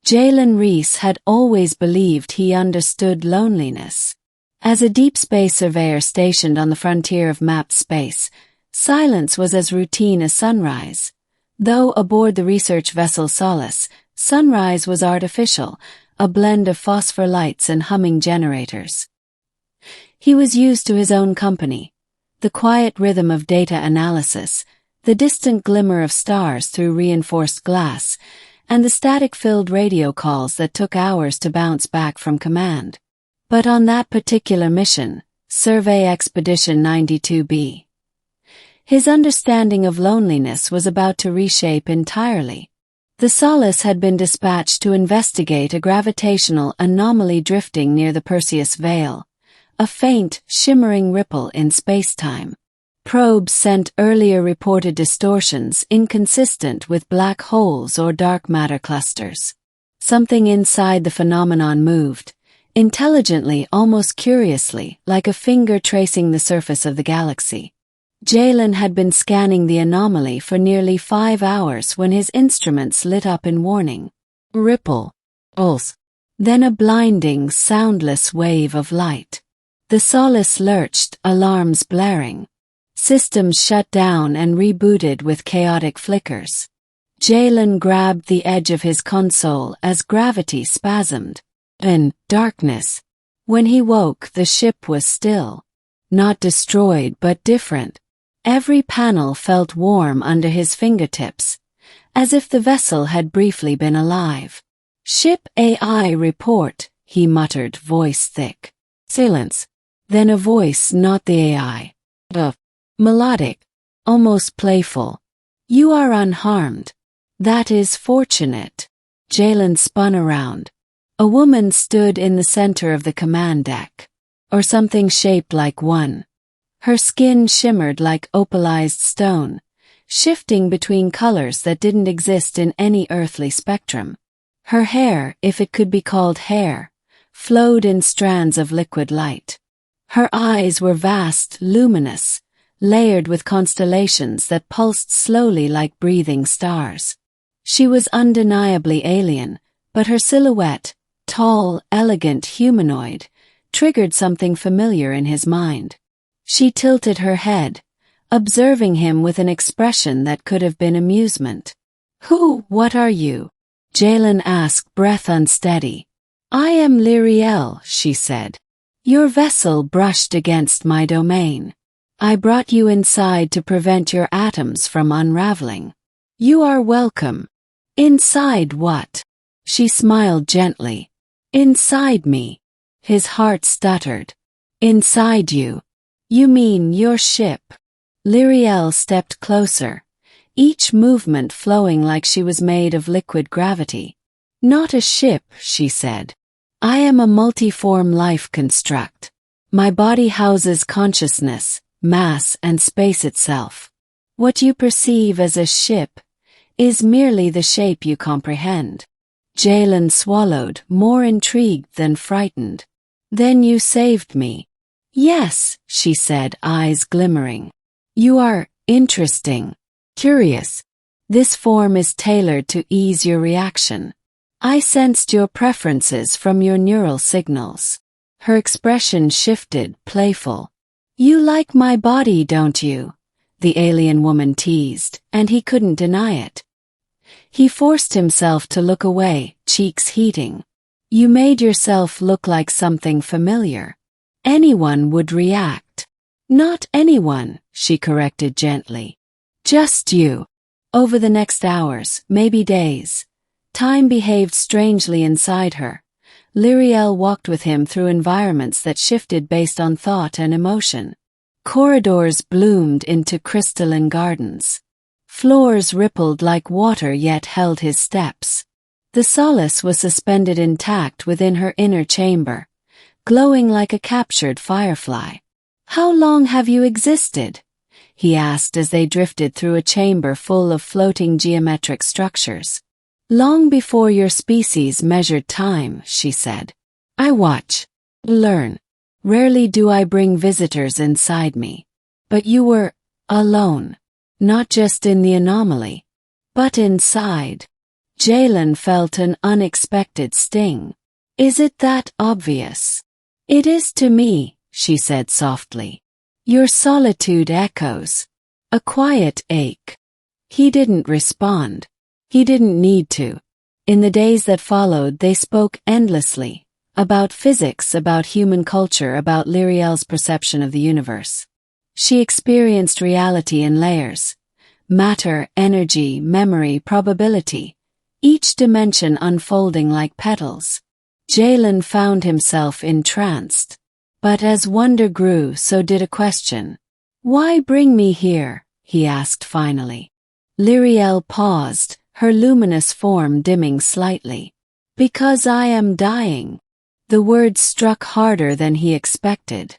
Jalen Reese had always believed he understood loneliness. As a deep space surveyor stationed on the frontier of mapped space, silence was as routine as sunrise. Though aboard the research vessel Solace, sunrise was artificial, a blend of phosphor lights and humming generators. He was used to his own company, the quiet rhythm of data analysis, the distant glimmer of stars through reinforced glass, and the static-filled radio calls that took hours to bounce back from command. But on that particular mission, Survey Expedition 92B, his understanding of loneliness was about to reshape entirely. The Solace had been dispatched to investigate a gravitational anomaly drifting near the Perseus Veil, a faint, shimmering ripple in space-time. Probes sent earlier reported distortions inconsistent with black holes or dark matter clusters. Something inside the phenomenon moved, intelligently, almost curiously, like a finger tracing the surface of the galaxy. Jalen had been scanning the anomaly for nearly 5 hours when his instruments lit up in warning. Ripple. Pulse. Then a blinding, soundless wave of light. The Solace lurched, alarms blaring. Systems shut down and rebooted with chaotic flickers. Jalen grabbed the edge of his console as gravity spasmed. In darkness. When he woke, the ship was still. Not destroyed, but different. Every panel felt warm under his fingertips, as if the vessel had briefly been alive. "Ship AI report," he muttered, voice thick. Silence. Then a voice, not the AI. Melodic. Almost playful. "You are unharmed." "That is fortunate." Jalen spun around. A woman stood in the center of the command deck. Or something shaped like one. Her skin shimmered like opalized stone, shifting between colors that didn't exist in any earthly spectrum. Her hair, if it could be called hair, flowed in strands of liquid light. Her eyes were vast, luminous, layered with constellations that pulsed slowly like breathing stars. She was undeniably alien, but her silhouette, tall, elegant, humanoid, triggered something familiar in his mind. She tilted her head, observing him with an expression that could have been amusement. What are you?" Jalen asked, breath unsteady. "I am Lyriel," she said. "Your vessel brushed against my domain. I brought you inside to prevent your atoms from unraveling." "You are welcome." "Inside what?" She smiled gently. "Inside me." His heart stuttered. "Inside you. You mean your ship?" Lyriel stepped closer, each movement flowing like she was made of liquid gravity. "Not a ship," she said. "I am a multiform life construct. My body houses consciousness, mass, and space itself. What you perceive as a ship is merely the shape you comprehend." Jalen swallowed, more intrigued than frightened. "Then you saved me." "Yes," she said, eyes glimmering. "You are interesting. Curious. This form is tailored to ease your reaction. I sensed your preferences from your neural signals." Her expression shifted, playful. "You like my body, don't you?" the alien woman teased, and he couldn't deny it. He forced himself to look away, cheeks heating. "You made yourself look like something familiar. Anyone would react." "Not anyone," she corrected gently. "Just you." Over the next hours, maybe days, time behaved strangely inside her. Lyriel walked with him through environments that shifted based on thought and emotion. Corridors bloomed into crystalline gardens. Floors rippled like water yet held his steps. The Solace was suspended intact within her inner chamber, glowing like a captured firefly. "How long have you existed?" he asked as they drifted through a chamber full of floating geometric structures. "Long before your species measured time," she said. "I watch. Learn. Rarely do I bring visitors inside me. But you were alone. Not just in the anomaly, but inside." Jalen felt an unexpected sting. Is it that obvious? It is to me, she said softly. Your solitude echoes. A quiet ache. He didn't respond. He didn't need to. In the days that followed, they spoke endlessly. About physics, about human culture, about Lyriel's perception of the universe. She experienced reality in layers. Matter, energy, memory, probability. Each dimension unfolding like petals. Jalen found himself entranced. But as wonder grew, so did a question. Why bring me here? He asked finally. Lyriel paused, her luminous form dimming slightly. Because I am dying. The words struck harder than he expected.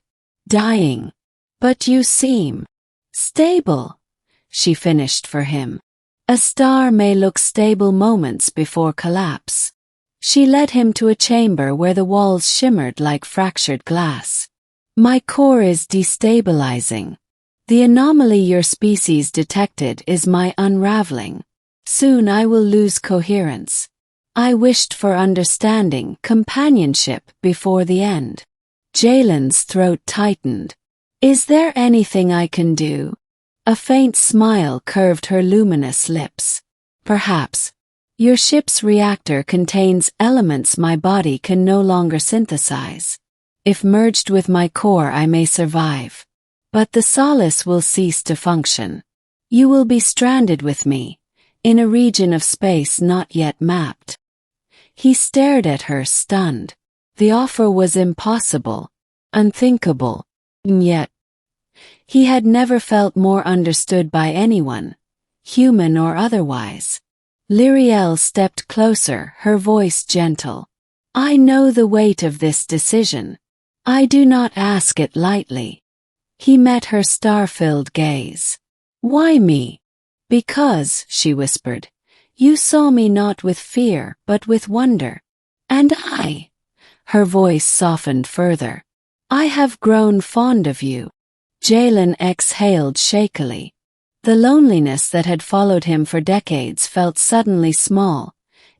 Dying. But you seem stable, she finished for him. A star may look stable moments before collapse. She led him to a chamber where the walls shimmered like fractured glass. My core is destabilizing. The anomaly your species detected is my unraveling. Soon I will lose coherence. I wished for understanding, companionship before the end. Jalen's throat tightened. Is there anything I can do? A faint smile curved her luminous lips. Perhaps. Your ship's reactor contains elements my body can no longer synthesize. If merged with my core, I may survive. But the solace will cease to function. You will be stranded with me, in a region of space not yet mapped. He stared at her, stunned. The offer was impossible, unthinkable, and yet, he had never felt more understood by anyone, human or otherwise. Lyriel stepped closer, her voice gentle. I know the weight of this decision. I do not ask it lightly. He met her star-filled gaze. Why me? Because, she whispered, you saw me not with fear, but with wonder. And I. Her voice softened further. I have grown fond of you. Jalen exhaled shakily. The loneliness that had followed him for decades felt suddenly small,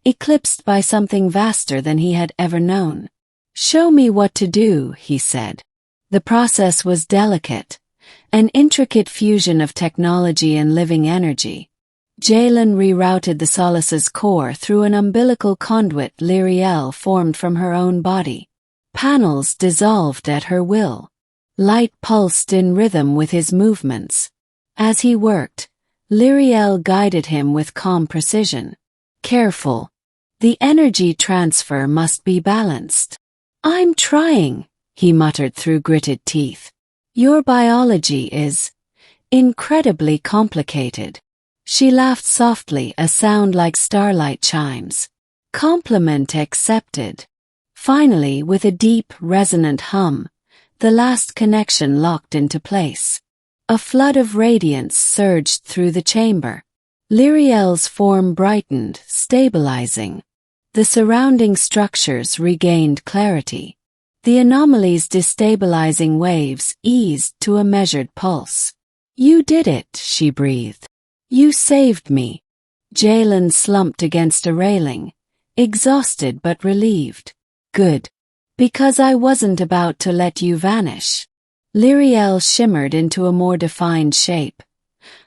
eclipsed by something vaster than he had ever known. Show me what to do, he said. The process was delicate, an intricate fusion of technology and living energy. Jalen rerouted the Solace's core through an umbilical conduit Lyriel formed from her own body. Panels dissolved at her will. Light pulsed in rhythm with his movements. As he worked, Lyriel guided him with calm precision. Careful. The energy transfer must be balanced. I'm trying, he muttered through gritted teeth. Your biology is incredibly complicated. She laughed softly, a sound like starlight chimes. Compliment accepted. Finally, with a deep, resonant hum, the last connection locked into place. A flood of radiance surged through the chamber. Lyriel's form brightened, stabilizing. The surrounding structures regained clarity. The anomaly's destabilizing waves eased to a measured pulse. You did it, she breathed. You saved me. Jalen slumped against a railing, exhausted but relieved. Good. Because I wasn't about to let you vanish. Lyriel shimmered into a more defined shape,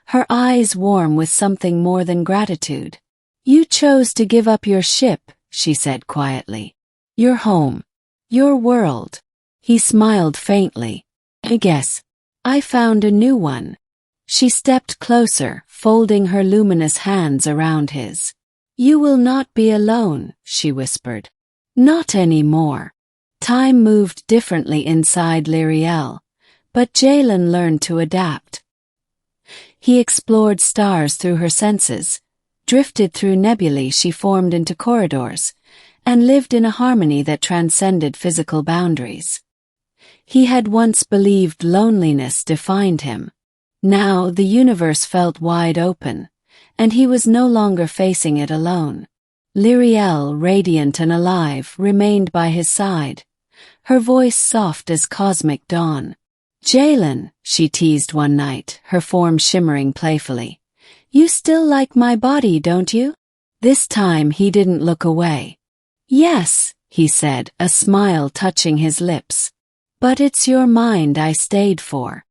her eyes warm with something more than gratitude. You chose to give up your ship, she said quietly. Your home. Your world. He smiled faintly. I guess. I found a new one. She stepped closer, folding her luminous hands around his. You will not be alone, she whispered. Not anymore. Time moved differently inside Lyriel, but Jalen learned to adapt. He explored stars through her senses, drifted through nebulae she formed into corridors, and lived in a harmony that transcended physical boundaries. He had once believed loneliness defined him. Now the universe felt wide open, and he was no longer facing it alone. Lyriel, radiant and alive, remained by his side, her voice soft as cosmic dawn. Jalen, she teased one night, her form shimmering playfully. You still like my body, don't you? This time he didn't look away. "Yes," he said, a smile touching his lips. "But it's your mind I stayed for."